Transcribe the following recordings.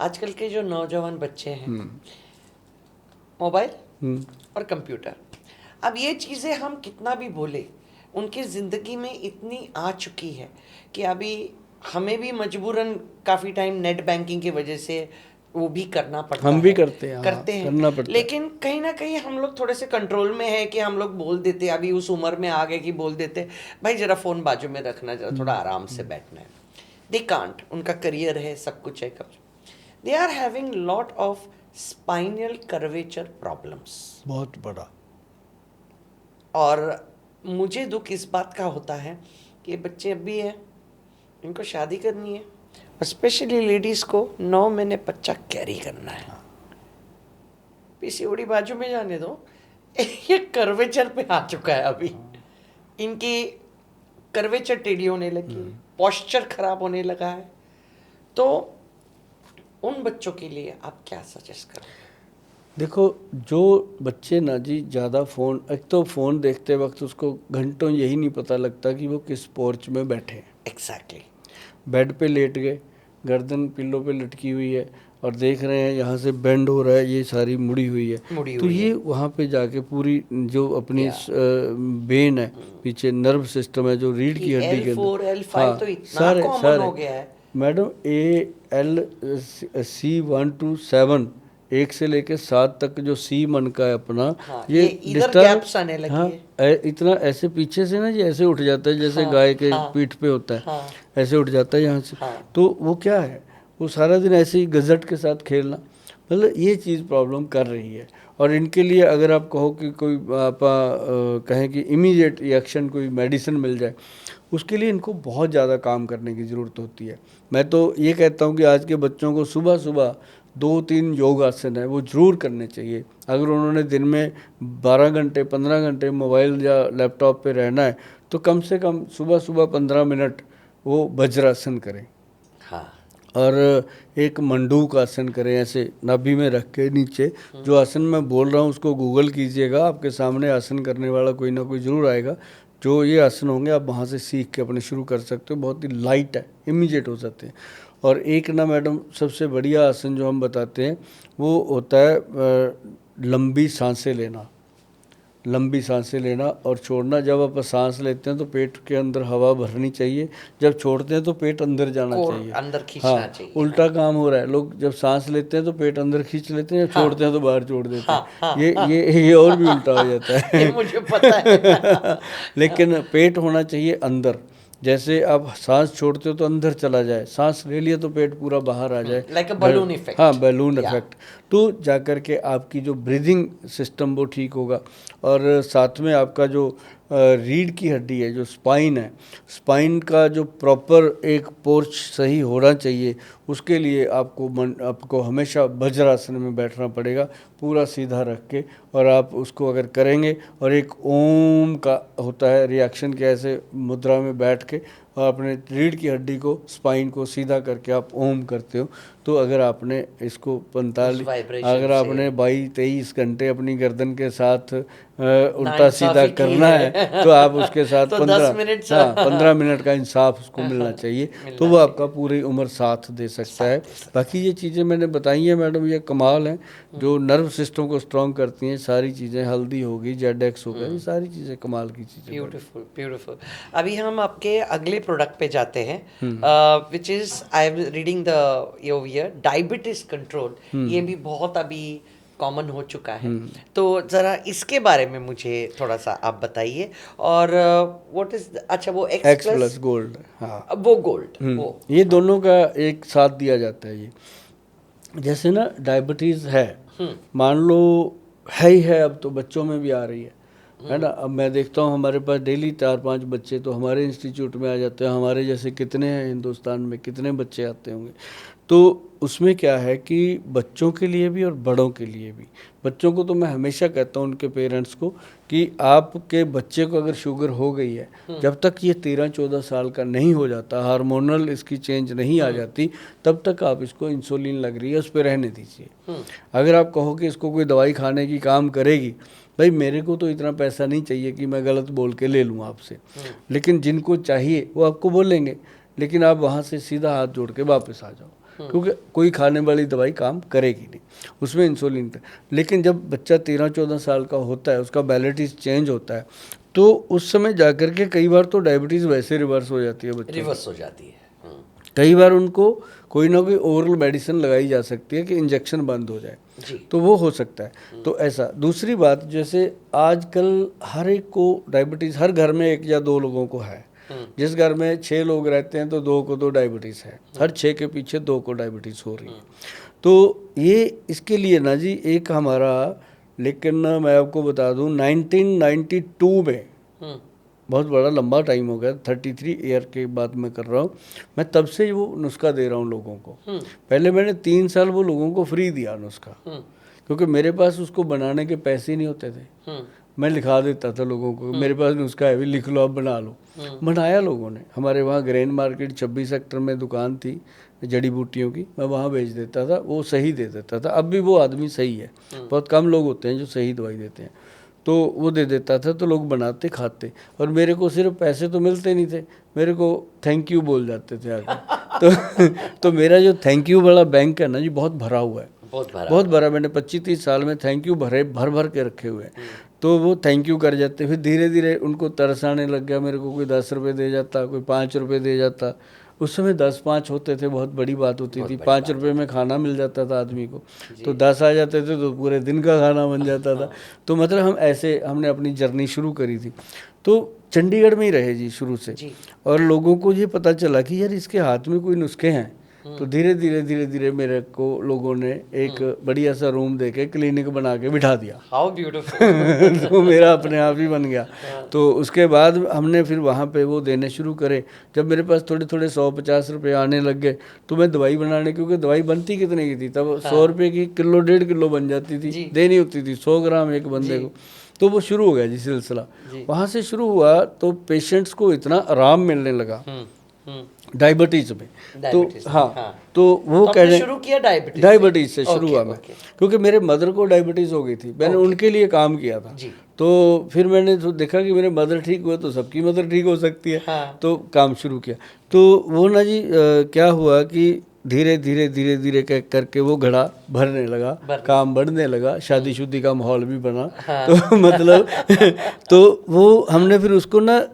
आजकल के जो नौजवान बच्चे हैं, मोबाइल और कंप्यूटर, अब ये चीज़ें हम कितना भी बोले, उनकी ज़िंदगी में इतनी आ चुकी है कि अभी हमें भी मजबूरन काफ़ी टाइम नेट बैंकिंग की वजह से वो भी करना पड़ता है। हम भी करते हैं, करते हैं, करना पड़ता है। लेकिन कहीं ना कहीं हम लोग थोड़े से कंट्रोल में है कि हम लोग बोल देते, अभी उस उम्र में आ गए कि बोल देते भाई जरा फ़ोन बाजू में रखना, जरा थोड़ा आराम से बैठना है। दे कांट, उनका करियर है, सब कुछ है, कब they are having lot of spinal curvature problems. बहुत बड़ा। और मुझे दुख इस बात का होता है कि बच्चे अब भी हैं, इनको शादी करनी है और स्पेशली लेडीज़ को 9 महीने बच्चा कैरी करना है। पीसीओडी बाजू में जाने दो, ये कर्वेचर पे आ चुका है अभी। इनकी कर्वेचर टेढ़ी होने लगी है, पोस्चर खराब होने लगा है। तो उन बच्चों के लिए आप क्या सजेस्ट करोगे? देखो, जो बच्चे ना जी ज़्यादा फ़ोन, एक तो फ़ोन देखते वक्त उसको घंटों यही नहीं पता लगता कि वो किस पोर्च में बैठे हैं। एग्जैक्टली। बेड पे लेट गए, गर्दन पिल्लो पे लटकी हुई है और देख रहे हैं यहाँ से बेंड हो रहा है, ये सारी मुड़ी हुई है। तो ये वहाँ पे जाके पूरी जो अपनी बेन है, पीछे नर्व सिस्टम है जो रीढ़ की हड्डी के अंदर, L4, L5 तो इतना कॉमन हो गया है मैडम। ALC1 to 7, 1 से लेके 7 तक जो सी मन का है अपना, ये इधर गैप्स आने लगी है। इतना ऐसे पीछे से ना जी ऐसे उठ जाता है जैसे गाय के पीठ पे होता है, ऐसे उठ जाता है यहाँ से। तो वो क्या है, वो सारा दिन ऐसे ही गजट के साथ खेलना, मतलब ये चीज़ प्रॉब्लम कर रही है। और इनके लिए अगर आप कहो कि कोई आप कहें कि इमीडिएट रिएक्शन कोई मेडिसिन मिल जाए, उसके लिए इनको बहुत ज़्यादा काम करने की ज़रूरत होती है। मैं तो ये कहता हूँ कि आज के बच्चों को सुबह सुबह 2-3 योग आसन है वो ज़रूर करने चाहिए। अगर उन्होंने दिन में 12 घंटे 15 घंटे मोबाइल या लैपटॉप पे रहना है तो कम से कम सुबह सुबह 15 मिनट वो वज्रासन करें। हाँ। और एक मंडूक आसन करें, ऐसे नाभि में रख के नीचे। जो आसन मैं बोल रहा हूँ उसको गूगल कीजिएगा, आपके सामने आसन करने वाला कोई ना कोई ज़रूर आएगा। जो ये आसन होंगे आप वहाँ से सीख के अपने शुरू कर सकते हो, बहुत ही लाइट है, इमीडिएट हो जाते हैं। और एक ना मैडम सबसे बढ़िया आसन जो हम बताते हैं वो होता है लंबी सांसें लेना। लंबी सांसें लेना और छोड़ना। जब आप सांस लेते हैं तो पेट के अंदर हवा भरनी चाहिए, जब छोड़ते हैं तो पेट अंदर जाना चाहिए, अंदर खींचना चाहिए। उल्टा काम हो रहा है, लोग जब सांस लेते हैं तो पेट अंदर खींच लेते हैं, जब छोड़ते हैं तो बाहर छोड़ देते हैं। ये और भी उल्टा हो जाता है। ये मुझे पता है। लेकिन पेट होना चाहिए अंदर। जैसे आप सांस छोड़ते हो तो अंदर चला जाए, सांस ले लिया तो पेट पूरा बाहर आ जाए, लाइक अ बलून इफेक्ट। हाँ, बैलून इफेक्ट। तो जाकर के आपकी जो ब्रीदिंग सिस्टम वो ठीक होगा। और साथ में आपका जो रीढ़ की हड्डी है, जो स्पाइन है, स्पाइन का जो प्रॉपर एक पोर्च सही होना चाहिए, उसके लिए आपको हमेशा वज्रासन में बैठना पड़ेगा, पूरा सीधा रख के। और आप उसको अगर करेंगे और एक ओम का होता है रिएक्शन के, ऐसे मुद्रा में बैठ के और अपने रीढ़ की हड्डी को, स्पाइन को सीधा करके आप ओम करते हो, तो अगर आपने इसको 45 अगर आपने 22-23 घंटे अपनी गर्दन के साथ उल्टा सीधा करना है तो आप उसके साथ तो 15 मिनट का इंसाफ उसको मिलना चाहिए, तो वो आपका पूरी उम्र साथ दे सकता है। बाकी ये चीज़ें मैंने बताई हैं मैडम, ये कमाल हैं, जो नर्व सिस्टम को स्ट्रॉन्ग करती हैं सारी चीज़ें। हल्दी होगी, जेडेक्स हो गया, ये सारी चीज़ें कमाल की चीज़ें। Beautiful beautiful. अभी हम आपके अगले प्रोडक्ट पे जाते हैं, which is I am reading the year diabetes control. ये भी बहुत अभी कॉमन हो चुका है, तो ज़रा इसके बारे में मुझे थोड़ा सा आप बताइए। और व्हाट इज, अच्छा वो एक्स प्लस गोल्ड, हाँ वो गोल्ड, वो ये दोनों का एक साथ दिया जाता है। ये जैसे ना डायबिटीज़ है, मान लो है ही है, अब तो बच्चों में भी आ रही है ना। अब मैं देखता हूँ हमारे पास डेली 4-5 बच्चे तो हमारे इंस्टीट्यूट में आ जाते हैं। हमारे जैसे कितने हैं हिंदुस्तान में, कितने बच्चे आते होंगे। तो उसमें क्या है कि बच्चों के लिए भी और बड़ों के लिए भी। बच्चों को तो मैं हमेशा कहता हूँ उनके पेरेंट्स को कि आपके बच्चे को अगर शुगर हो गई है, जब तक ये 13-14 साल का नहीं हो जाता, हार्मोनल इसकी चेंज नहीं आ जाती, तब तक आप इसको इंसुलिन लग रही है उस पर रहने दीजिए। अगर आप कहो कि इसको कोई दवाई खाने की काम करेगी, भाई मेरे को तो इतना पैसा नहीं चाहिए कि मैं गलत बोल के ले लूँ आपसे, लेकिन जिनको चाहिए वो आपको बोलेंगे, लेकिन आप वहाँ से सीधा हाथ जोड़ के वापस आ जाओ। क्योंकि कोई खाने वाली दवाई काम करेगी नहीं, उसमें इंसुलिन। लेकिन जब बच्चा 13-14 साल का होता है, उसका बैलेटिस चेंज होता है, तो उस समय जाकर के कई बार तो डायबिटीज़ वैसे रिवर्स हो जाती है बच्चों रिवर्स हो जाती है। कई बार उनको कोई ना कोई ओरल मेडिसिन लगाई जा सकती है कि इंजेक्शन बंद हो जाए, जी। तो वो हो सकता है। तो ऐसा। दूसरी बात, जैसे आजकल हर एक को डायबिटीज़, हर घर में 1 या 2 लोगों को है। जिस घर में 6 लोग रहते हैं तो 2 को तो डायबिटीज़ है, हर 6 के पीछे 2 को डायबिटीज़ हो रही है। तो ये इसके लिए ना जी एक हमारा, लेकिन मैं आपको बता दूं 1992 में, बहुत बड़ा लंबा टाइम हो गया, 33 ईयर के बाद मैं कर रहा हूँ, मैं तब से वो नुस्खा दे रहा हूँ लोगों को। पहले मैंने 3 साल वो लोगों को फ्री दिया नुस्खा, क्योंकि मेरे पास उसको बनाने के पैसे ही नहीं होते थे। मैं लिखा देता था लोगों को, मेरे पास नुस्खा है भी, लिख लो, आप बना लो। बनाया लोगों ने। हमारे वहाँ ग्रेन मार्केट 26 सेक्टर में दुकान थी जड़ी बूटियों की, मैं वहाँ बेच देता था, वो सही दे देता था। अब भी वो आदमी सही है, बहुत कम लोग होते हैं जो सही दवाई देते हैं, तो वो दे देता था, तो लोग बनाते खाते। और मेरे को सिर्फ पैसे तो मिलते नहीं थे, मेरे को थैंक यू बोल जाते थे आगे। तो मेरा जो थैंक यू वाला बैंक है ना जी, बहुत भरा हुआ है, बहुत भरा। मैंने 25-30 साल में थैंक यू भर भर के रखे हुए हैं। तो वो थैंक यू कर जाते, फिर धीरे धीरे उनको तरस आने लग गया मेरे को। कोई 10 रुपये दे जाता, कोई 5 रुपये दे जाता। उस समय 10-5 होते थे, बहुत बड़ी बात होती थी। 5 रुपये में खाना मिल जाता था आदमी को, तो 10 आ जाते थे तो पूरे दिन का खाना बन जाता था। तो मतलब हम ऐसे, हमने अपनी जर्नी शुरू करी थी। तो चंडीगढ़ में ही रहे जी शुरू से, और लोगों को ये पता चला कि यार इसके हाथ में कोई नुस्खे हैं। तो धीरे धीरे मेरे को लोगों ने एक बढ़िया सा रूम देके क्लिनिक बना के बिठा दिया। How beautiful. तो मेरा अपने आप ही बन गया। तो उसके बाद हमने फिर वहाँ पे वो देने शुरू करे। जब मेरे पास थोड़े 100-50 रुपये आने लग गए, तो मैं दवाई बनाने, क्योंकि दवाई बनती कितने की थी तब, 100 रुपये की किलो 1.5 किलो बन जाती थी, देनी होती थी 100 ग्राम एक बंदे को। तो वो शुरू हो गया जी सिलसिला। वहाँ से शुरू हुआ तो पेशेंट्स को इतना आराम मिलने लगा डायबिटीज में। तो हाँ, तो वो कहने शुरू किया डायबिटीज से शुरू हुआ मैं, क्योंकि मेरे मदर को डायबिटीज हो गई थी, मैंने उनके लिए काम किया था। तो फिर मैंने तो देखा कि मेरे मदर ठीक हुए तो सबकी मदर ठीक हो सकती है। तो काम शुरू किया। तो वो ना जी क्या हुआ कि धीरे धीरे करके वो घड़ा भरने लगा, काम बढ़ने लगा, शादीशुदी का माहौल भी बना। तो मतलब तो वो हमने फिर उसको ना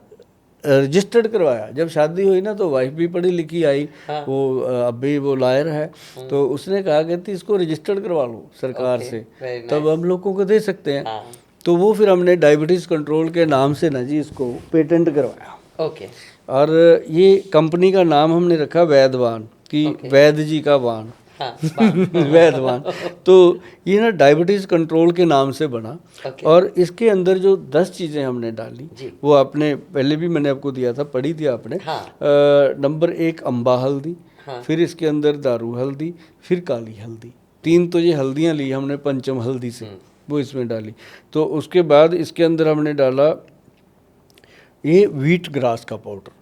रजिस्टर्ड करवाया। जब शादी हुई ना, तो वाइफ भी पढ़ी लिखी आई, वो अभी वो लॉयर है। तो उसने कहा कि इसको रजिस्टर्ड करवा लो सरकार से, तब हम लोगों को दे सकते हैं। तो वो फिर हमने डायबिटीज़ कंट्रोल के नाम से ना जी इसको पेटेंट करवाया। और ये कंपनी का नाम हमने रखा वैदवान, कि वैद जी का वान। वैदवान। तो ये ना डायबिटीज़ कंट्रोल के नाम से बना। और इसके अंदर जो 10 चीज़ें हमने डाली, वो आपने पहले भी मैंने आपको दिया था, पढ़ी थी आपने। नंबर 1 अम्बा हल्दी, फिर इसके अंदर दारू हल्दी, फिर काली हल्दी। 3 तो ये हल्दियाँ ली हमने पंचम हल्दी से, वो इसमें डाली। तो उसके बाद इसके अंदर हमने डाला ये व्हीट ग्रास का पाउडर।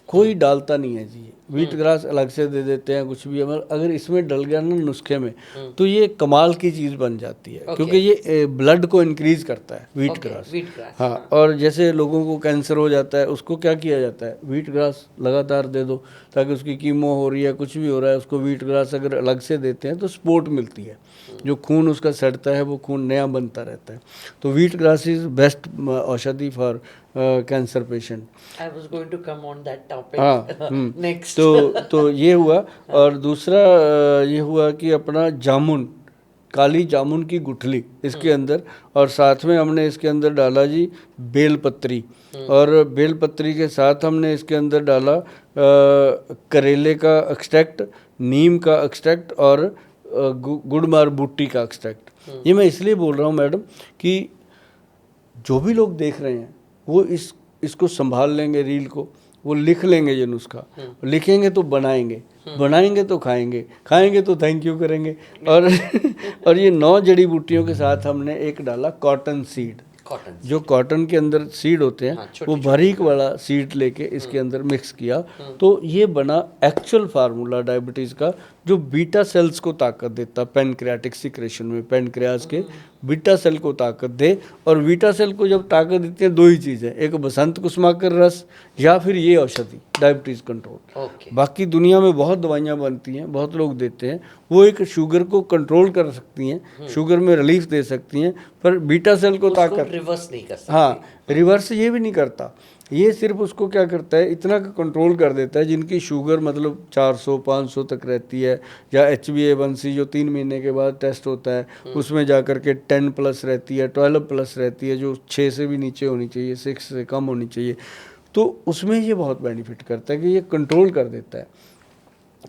कोई डालता नहीं है जी, व्हीट ग्रास अलग से दे देते हैं कुछ भी। अगर इसमें डल गया ना नुस्खे में, तो ये कमाल की चीज़ बन जाती है, क्योंकि ये ब्लड को इंक्रीज करता है व्हीट ग्रास। हाँ, और जैसे लोगों को कैंसर हो जाता है, उसको क्या किया जाता है, व्हीट ग्रास लगातार दे दो, ताकि उसकी कीमो हो रही है, कुछ भी हो रहा है, उसको व्हीट ग्रास अगर अलग से देते हैं तो सपोर्ट मिलती है, जो खून उसका सड़ता है वो खून नया बनता रहता है। तो व्हीट ग्रास इज बेस्ट औषधि for cancer patient. I was going to come on that topic next. तो ये हुआ। और दूसरा ये हुआ कि अपना जामुन, काली जामुन की गुठली इसके अंदर, और साथ में हमने इसके अंदर डाला जी बेलपत्री। और बेलपत्री के साथ हमने इसके अंदर डाला करेले का एक्सट्रैक्ट, नीम का एक्सट्रैक्ट, और गुड़मार बूटी का एक्सट्रैक्ट। ये मैं इसलिए बोल रहा हूँ मैडम कि जो भी लोग देख रहे हैं वो इसको संभाल लेंगे, रील को, वो लिख लेंगे ये नुस्खा, लिखेंगे तो बनाएंगे, बनाएंगे तो खाएंगे, खाएंगे तो थैंक यू करेंगे। और ये 9 जड़ी बूटियों के साथ हमने एक डाला कॉटन सीड। जो कॉटन के अंदर सीड होते हैं, वो बारीक वाला सीड लेके इसके अंदर मिक्स किया। तो ये बना एक्चुअल फार्मूला डायबिटीज़ का, जो बीटा सेल्स को ताकत देता पैनक्रियाटिक सिक्रेशन में, पैनक्रियाज के बीटा सेल को ताकत दे। और बीटा सेल को जब ताकत देती है दो ही चीज़ें, एक बसंत कुसुमाकर रस या फिर ये औषधि डायबिटीज़ कंट्रोल। बाकी दुनिया में बहुत दवाइयाँ बनती हैं, बहुत लोग देते हैं, वो एक शुगर को कंट्रोल कर सकती हैं, शुगर में रिलीफ दे सकती हैं, पर बीटा सेल को ताकत रिवर्स नहीं कर सकती। हाँ, रिवर्स ये भी नहीं करता, ये सिर्फ उसको क्या करता है, इतना कंट्रोल कर देता है जिनकी शुगर मतलब 400-500 तक रहती है, या HbA1c जो 3 महीने के बाद टेस्ट होता है उसमें जा कर के 10+ रहती है, 12+ रहती है, जो 6 से भी नीचे होनी चाहिए, 6 से कम होनी चाहिए। तो उसमें ये बहुत बेनिफिट करता है कि ये कंट्रोल कर देता है।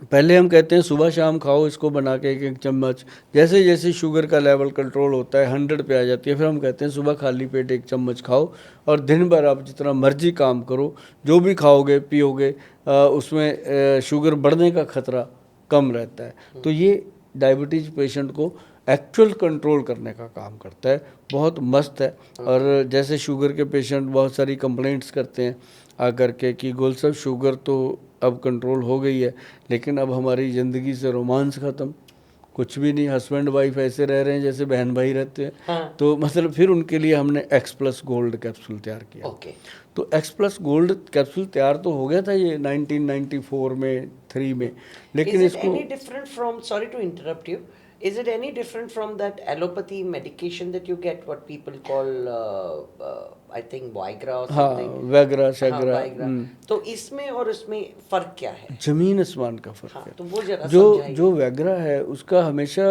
पहले हम कहते हैं सुबह शाम खाओ इसको बना के 1-1 चम्मच, जैसे जैसे शुगर का लेवल कंट्रोल होता है 100 पे आ जाती है, फिर हम कहते हैं सुबह खाली पेट 1 चम्मच खाओ, और दिन भर आप जितना मर्जी काम करो, जो भी खाओगे पियोगे उसमें शुगर बढ़ने का खतरा कम रहता है। तो ये डायबिटीज़ पेशेंट को एक्चुअल कंट्रोल करने का काम करता है, बहुत मस्त है। और जैसे शुगर के पेशेंट बहुत सारी कंप्लेंट्स करते हैं आकर के कि गोल साहब शुगर तो अब कंट्रोल हो गई है, लेकिन अब हमारी ज़िंदगी से रोमांस ख़त्म, कुछ भी नहीं, हस्बैंड वाइफ ऐसे रह रहे हैं जैसे बहन भाई रहते हैं। हाँ। तो मतलब फिर उनके लिए हमने X+ गोल्ड कैप्सूल तैयार किया। तो X+ गोल्ड कैप्सूल तैयार तो हो गया था ये 1994 में 3 में, लेकिन इसको any different from, sorry to interrupt you, is it any different from that allopathy medication that you get, what people call I think Viagra or हाँ, something? वैगरा हाँ, शैगरा। Viagra। तो इसमें और इसमें फर्क क्या है? जमीन आसमान का फर्क हाँ, है। तो वो जरा जो वैगरा है उसका हमेशा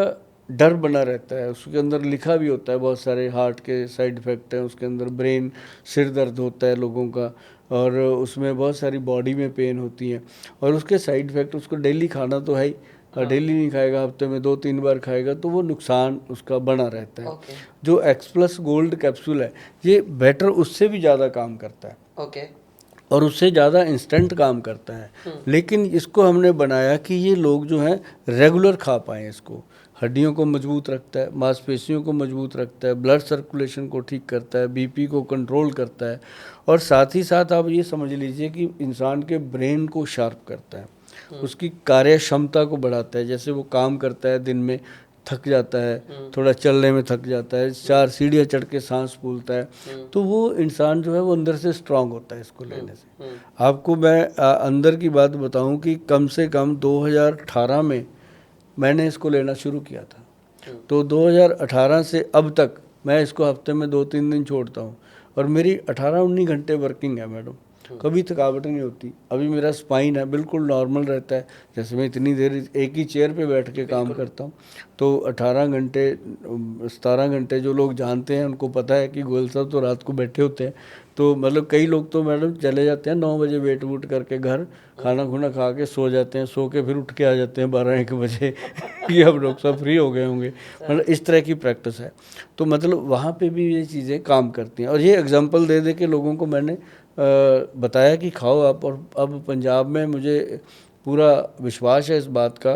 डर बना रहता है, उसके अंदर लिखा भी होता है बहुत सारे हार्ट के साइड इफ़ेक्ट हैं, उसके अंदर ब्रेन सिर दर्द होता है लोगों का, और उसमें बहुत सारी बॉडी में पेन होती है, और उसके साइड इफ़ेक्ट, उसको डेली खाना तो है ही, डेली नहीं खाएगा, हफ्ते में 2-3 बार खाएगा तो वो नुकसान उसका बना रहता है। जो X+ गोल्ड कैप्सूल है ये बेटर उससे भी ज़्यादा काम करता है, और उससे ज़्यादा इंस्टेंट काम करता है। लेकिन इसको हमने बनाया कि ये लोग जो हैं रेगुलर खा पाएँ इसको। हड्डियों को मजबूत रखता है, मांसपेशियों को मजबूत रखता है, ब्लड सर्कुलेशन को ठीक करता है, BP को कंट्रोल करता है, और साथ ही साथ आप ये समझ लीजिए कि इंसान के ब्रेन को शार्प करता है, उसकी कार्य क्षमता को बढ़ाता है। जैसे वो काम करता है दिन में, थक जाता है, थोड़ा चलने में थक जाता है, 4 सीढ़ियाँ चढ़ के सांस फूलता है, तो वो इंसान जो है वो अंदर से स्ट्रांग होता है इसको लेने से। आपको मैं अंदर की बात बताऊं कि कम से कम 2018 में मैंने इसको लेना शुरू किया था, तो 2018 से अब तक मैं इसको हफ्ते में 2-3 दिन छोड़ता हूँ, और मेरी 18-19 घंटे वर्किंग है मैडम, कभी थकावट नहीं होती। अभी मेरा स्पाइन है बिल्कुल नॉर्मल रहता है, जैसे मैं इतनी देर एक ही चेयर पे बैठ के काम करता हूँ, तो 18 घंटे 17 घंटे जो लोग जानते हैं उनको पता है कि गोयल साहब तो रात को बैठे होते हैं। तो मतलब कई लोग तो मैडम चले जाते हैं 9 बजे वेट वूट करके घर, खाना खुना खा के सो जाते हैं, सो के फिर उठ के आ जाते हैं 12-1 बजे कि अब लोग सब फ्री हो गए होंगे, मतलब इस तरह की प्रैक्टिस है। तो मतलब वहाँ पे भी ये चीज़ें काम करती हैं, और ये एग्जांपल दे दे के लोगों को मैंने बताया कि खाओ आप। और अब पंजाब में मुझे पूरा विश्वास है इस बात का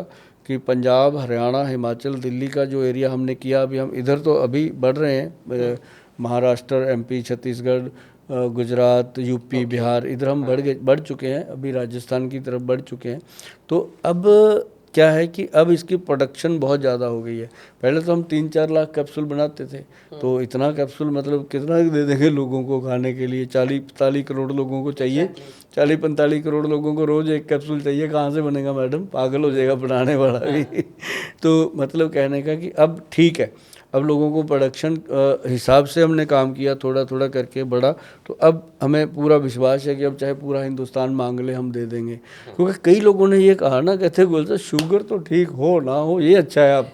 कि पंजाब, हरियाणा, हिमाचल, दिल्ली का जो एरिया हमने किया, अभी हम इधर तो अभी बढ़ रहे हैं, महाराष्ट्र, MP, छत्तीसगढ़, गुजरात, UP, बिहार, इधर हम बढ़ चुके हैं, अभी राजस्थान की तरफ बढ़ चुके हैं। तो अब क्या है कि अब इसकी प्रोडक्शन बहुत ज़्यादा हो गई है। पहले तो हम 3-4 लाख कैप्सूल बनाते थे, तो इतना कैप्सूल मतलब कितना दे देंगे लोगों को खाने के लिए, 40-45 करोड़ लोगों को चाहिए, 40-45 करोड़ लोगों को रोज़ 1 कैप्सूल चाहिए, कहाँ से बनेगा मैडम, पागल हो जाएगा बनाने वाला भी। तो मतलब कहने का कि अब ठीक है, अब लोगों को प्रोडक्शन हिसाब से हमने काम किया, थोड़ा थोड़ा करके बढ़ा, तो अब हमें पूरा विश्वास है कि अब चाहे पूरा हिंदुस्तान मांग ले हम दे देंगे। क्योंकि कई लोगों ने ये कहा ना, कहते गोल साहब शुगर तो ठीक हो ना हो, ये अच्छा है आपका।